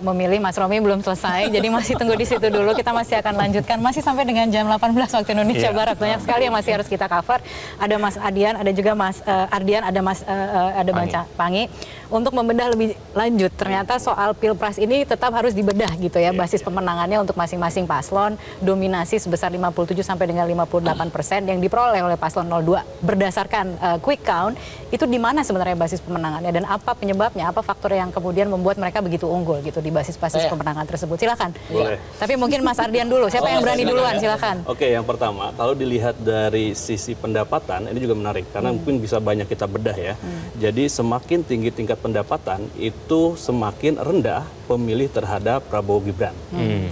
memilih. Mas Romi belum selesai, jadi masih tunggu di situ dulu. Kita masih akan lanjutkan, masih sampai dengan jam 18 waktu Indonesia Barat. Banyak sekali yang masih harus kita cover. Ada Mas Adian, ada juga Mas Ardian, ada ada Baca Pangi. Untuk membedah lebih lanjut, ternyata soal Pilpres ini tetap harus dibedah gitu ya. Basis pemenangannya untuk masing-masing paslon, dominasi sebesar 57 sampai dengan 58% yang diperoleh oleh paslon 02 berdasarkan quick count. Itu di mana sebenarnya basis pemenangannya dan apa penyebabnya, apa faktor yang kemudian membuat mereka begitu unggul gitu di basis-basis pemenangan tersebut. Silakan. Boleh. Tapi mungkin Mas Ardian dulu. Siapa yang berani duluan? Silakan. Oke, yang pertama, kalau dilihat dari sisi pendapatan, ini juga menarik karena mungkin bisa banyak kita bedah ya. Jadi semakin tinggi tingkat pendapatan itu semakin rendah pemilih terhadap Prabowo Gibran.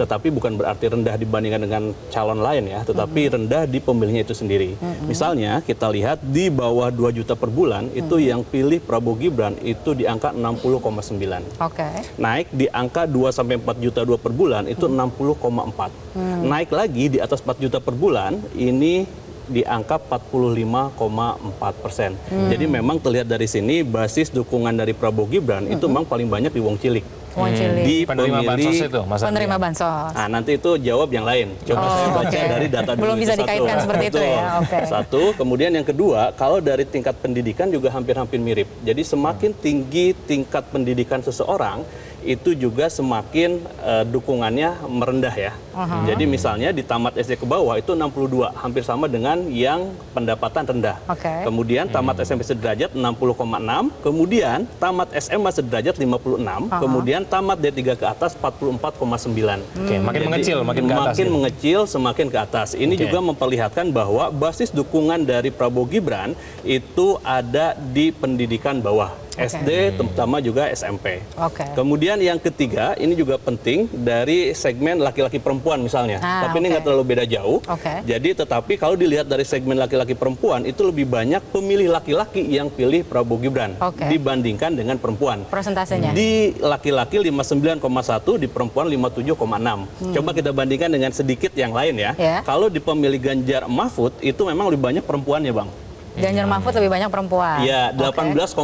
Tetapi bukan berarti rendah dibandingkan dengan calon lain ya, tetapi rendah di pemilihnya itu sendiri. Misalnya kita lihat di bawah 2 juta per bulan itu yang pilih Prabowo Gibran itu di angka 60,9. Oke. Naik di angka 2 sampai 4 juta 2 per bulan itu 60,4. Naik lagi di atas 4 juta per bulan ini di angka 45,4%. Jadi memang terlihat dari sini basis dukungan dari Prabowo Gibran itu memang paling banyak di Wong Cilik. Di penerima bansos itu, Mas Ardian. penerima bansos. Nah, nanti itu jawab yang lain. Coba saya baca dari data dulu. Belum bisa Itu dikaitkan satu. seperti itu ya. Oke. Satu, kemudian yang kedua, kalau dari tingkat pendidikan juga hampir-hampir mirip. Jadi semakin tinggi tingkat pendidikan seseorang, itu juga semakin dukungannya merendah ya. Jadi misalnya di tamat SD ke bawah itu 62, hampir sama dengan yang pendapatan rendah. Kemudian tamat SMP sederajat 60,6, kemudian tamat SMA sederajat 56, kemudian tamat D3 ke atas 44,9. Oke, makin mengecil, makin ke atas. Makin mengecil, semakin ke atas. Ini juga memperlihatkan bahwa basis dukungan dari Prabowo Gibran itu ada di pendidikan bawah. SD, terutama juga SMP. Kemudian yang ketiga, ini juga penting dari segmen laki-laki perempuan misalnya. Tapi ini nggak terlalu beda jauh. Jadi tetapi kalau dilihat dari segmen laki-laki perempuan, itu lebih banyak pemilih laki-laki yang pilih Prabowo Gibran dibandingkan dengan perempuan. Persentasenya? Di laki-laki 59,1, di perempuan 57,6. Coba kita bandingkan dengan sedikit yang lain ya. Kalau di pemilih Ganjar Mahfud, itu memang lebih banyak perempuannya, Bang. Ganjar Mahfud lebih banyak perempuan. Ya, 18,2,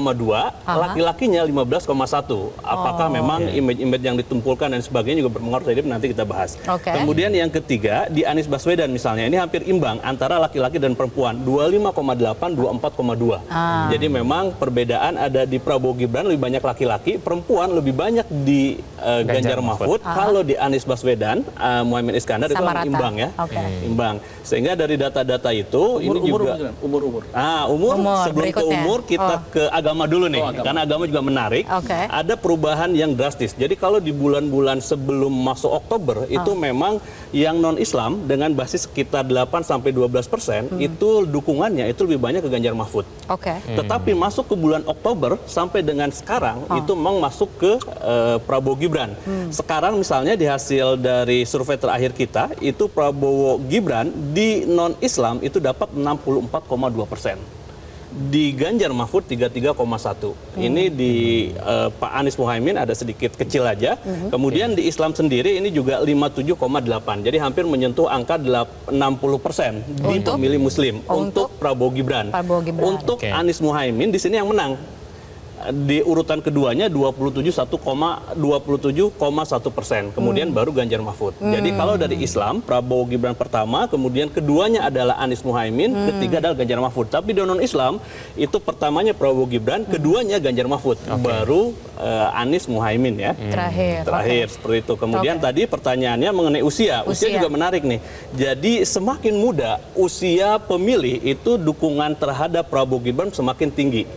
laki-lakinya 15,1. Apakah memang image-image yang ditumpulkan dan sebagainya juga berpengaruh, jadi nanti kita bahas. Kemudian yang ketiga, di Anies Baswedan misalnya, ini hampir imbang antara laki-laki dan perempuan, 25,8, 24,2. Jadi memang perbedaan ada di Prabowo Gibran lebih banyak laki-laki, perempuan lebih banyak di Ganjar Mahfud. Kalau di Anies Baswedan, Muhaimin Iskandar itu imbang ya. Imbang. Sehingga dari data-data itu, ini juga umur. Umur sebelum ke umur kita ke agama dulu nih, karena agama juga menarik. Ada perubahan yang drastis. Jadi kalau di bulan-bulan sebelum masuk Oktober itu memang yang non-Islam dengan basis sekitar 8-12% itu dukungannya itu lebih banyak ke Ganjar Mahfud. Tetapi masuk ke bulan Oktober sampai dengan sekarang itu memang masuk ke Prabowo Gibran. Sekarang misalnya di hasil dari survei terakhir kita itu Prabowo Gibran di non-Islam itu dapat 64,2%. Di Ganjar Mahfud 33,1. Ini di Pak Anies Muhaimin ada sedikit kecil aja. Kemudian di Islam sendiri ini juga 57,8. Jadi hampir menyentuh angka 60% di pemilih Muslim untuk Prabowo Gibran. Untuk Anies Muhaimin di sini yang menang. Di urutan keduanya 27,1%, kemudian baru Ganjar Mahfud. Jadi kalau dari Islam, Prabowo Gibran pertama, kemudian keduanya adalah Anies Muhaimin, ketiga adalah Ganjar Mahfud. Tapi di non-Islam, itu pertamanya Prabowo Gibran, keduanya Ganjar Mahfud, baru Anies Muhaimin ya. Terakhir seperti itu. Kemudian tadi pertanyaannya mengenai usia. Usia juga menarik nih. Jadi semakin muda, usia pemilih itu dukungan terhadap Prabowo Gibran semakin tinggi.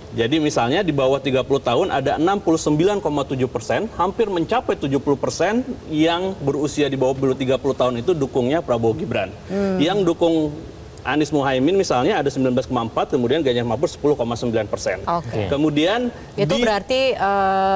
Jadi misalnya di bawah 30 tahun ada 69,7%, hampir mencapai 70% yang berusia di bawah 30 tahun itu dukungnya Prabowo Gibran. Yang dukung Anies Muhaimin misalnya ada 19,4, kemudian Ganjar Mahfud 10,9%. Kemudian itu berarti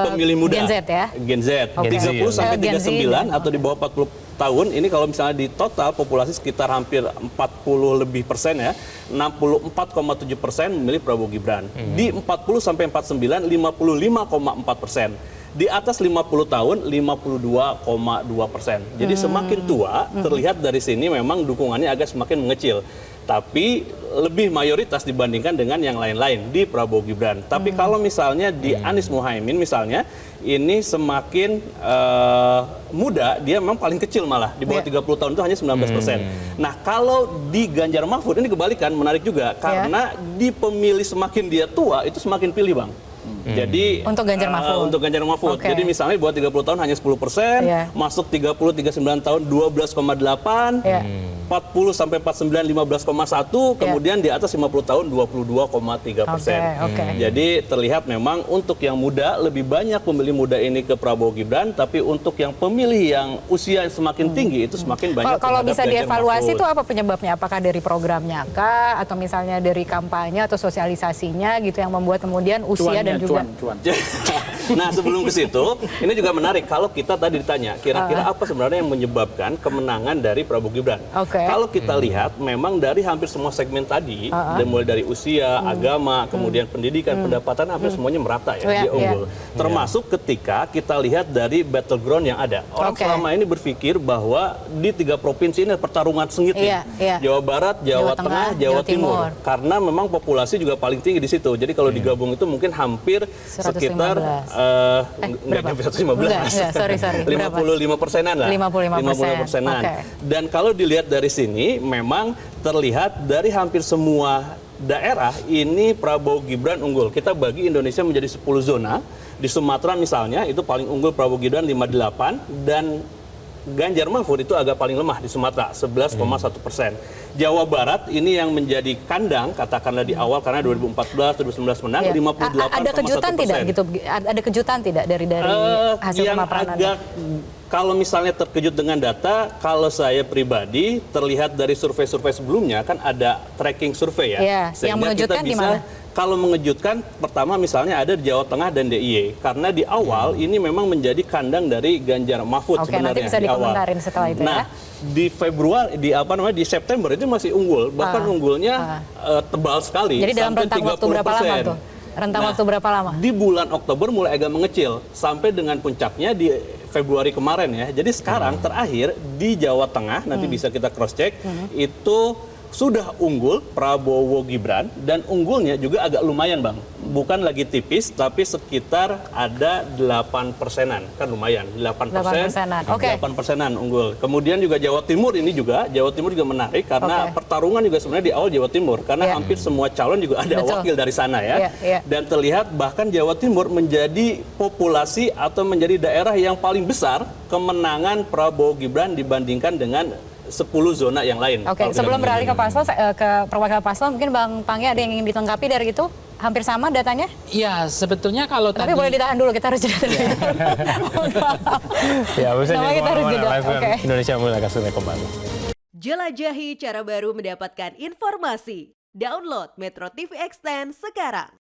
pemilih muda Gen Z ya? Gen Z, 30 sampai 39 atau di bawah 40 tahun, ini kalau misalnya di total populasi sekitar hampir 40 lebih persen ya, 64,7% memilih Prabowo Gibran. Di 40 sampai 49, 55,4%. Di atas 50 tahun 52,2%. Jadi semakin tua terlihat dari sini memang dukungannya agak semakin mengecil. Tapi lebih mayoritas dibandingkan dengan yang lain-lain di Prabowo Gibran. Tapi kalau misalnya di Anies Muhaimin misalnya, ini semakin muda, dia memang paling kecil malah. Di bawah 30 tahun itu hanya 19%. Nah, kalau di Ganjar Mahfud ini kebalikan, menarik juga. Karena di pemilih semakin dia tua, itu semakin pilih, Bang. Jadi untuk Ganjar Mahfud. Untuk Ganjar Mahfud. Jadi misalnya buat 30 tahun hanya 10%, masuk 30-39 tahun 12,8, 40 sampai 49 15,1, kemudian di atas 50 tahun 22,3%. Jadi terlihat memang untuk yang muda lebih banyak pemilih muda ini ke Prabowo Gibran, tapi untuk yang pemilih yang usia semakin tinggi itu semakin banyak. Kalau bisa dievaluasi itu apa penyebabnya? Apakah dari programnya kah, atau misalnya dari kampanye atau sosialisasinya gitu yang membuat kemudian usia dan juga Nah, sebelum ke situ, ini juga menarik kalau kita tadi ditanya, kira-kira apa sebenarnya yang menyebabkan kemenangan dari Prabowo Gibran? Kalau kita lihat, memang dari hampir semua segmen tadi, mulai dari usia, agama, kemudian pendidikan, pendapatan, hampir semuanya merata ya, dia unggul. Termasuk ketika kita lihat dari battleground yang ada. Orang selama ini berpikir bahwa di 3 provinsi ini pertarungan sengit nih. Jawa Barat, Jawa Tengah, Jawa Timur. Karena memang populasi juga paling tinggi di situ. Jadi kalau digabung itu mungkin hampir sekitar nggak nyampe 115, sorry. 55%-an lah. 55%-an. Dan kalau dilihat dari sini, memang terlihat dari hampir semua daerah ini Prabowo Gibran unggul. Kita bagi Indonesia menjadi 10 zona. Di Sumatera misalnya itu paling unggul Prabowo Gibran 58, dan Ganjar Mahfud itu agak paling lemah di Sumatera 11,1%. Jawa Barat ini yang menjadi kandang katakanlah di awal karena 2014 2019 menang 58,1%. Ada kejutan tidak gitu? Ada kejutan tidak dari hasil pemaparan Anda? Kalau misalnya terkejut dengan data, kalau saya pribadi terlihat dari survei-survei sebelumnya kan ada tracking survei ya. Yang mengejutkan di mana? Kalau mengejutkan, pertama misalnya ada di Jawa Tengah dan DIY. Karena di awal ini memang menjadi kandang dari Ganjar Mahfud sebenarnya. Nanti bisa dikomentarin setelah itu ya. Di Februari, di September itu masih unggul. Bahkan unggulnya tebal sekali. Jadi dalam rentang waktu berapa lama tuh? Waktu berapa lama? Di bulan Oktober mulai agak mengecil. Sampai dengan puncaknya di Februari kemarin ya. Jadi sekarang terakhir di Jawa Tengah, nanti bisa kita cross check, itu sudah unggul Prabowo Gibran, dan unggulnya juga agak lumayan, Bang. Bukan lagi tipis, tapi sekitar ada 8%-an. Kan lumayan, 8%-an unggul. Kemudian juga Jawa Timur juga menarik karena pertarungan juga sebenarnya di awal Jawa Timur. Karena hampir semua calon juga ada wakil dari sana ya. Dan terlihat bahkan Jawa Timur menjadi populasi atau menjadi daerah yang paling besar kemenangan Prabowo Gibran dibandingkan dengan 10 zona yang lain. Sebelum beralih ke Paslon, ke perwakilan Paslon, mungkin Bang Panggi ada yang ingin dilengkapi dari itu? Hampir sama datanya? Iya, sebetulnya kalau tapi boleh ditahan dulu, kita harus jeda terlebih dahulu. Ya, bisa kita harus jeda. Indonesia Mulai akan kembali. Jelajahi cara baru mendapatkan informasi. Download Metro TV Extend sekarang.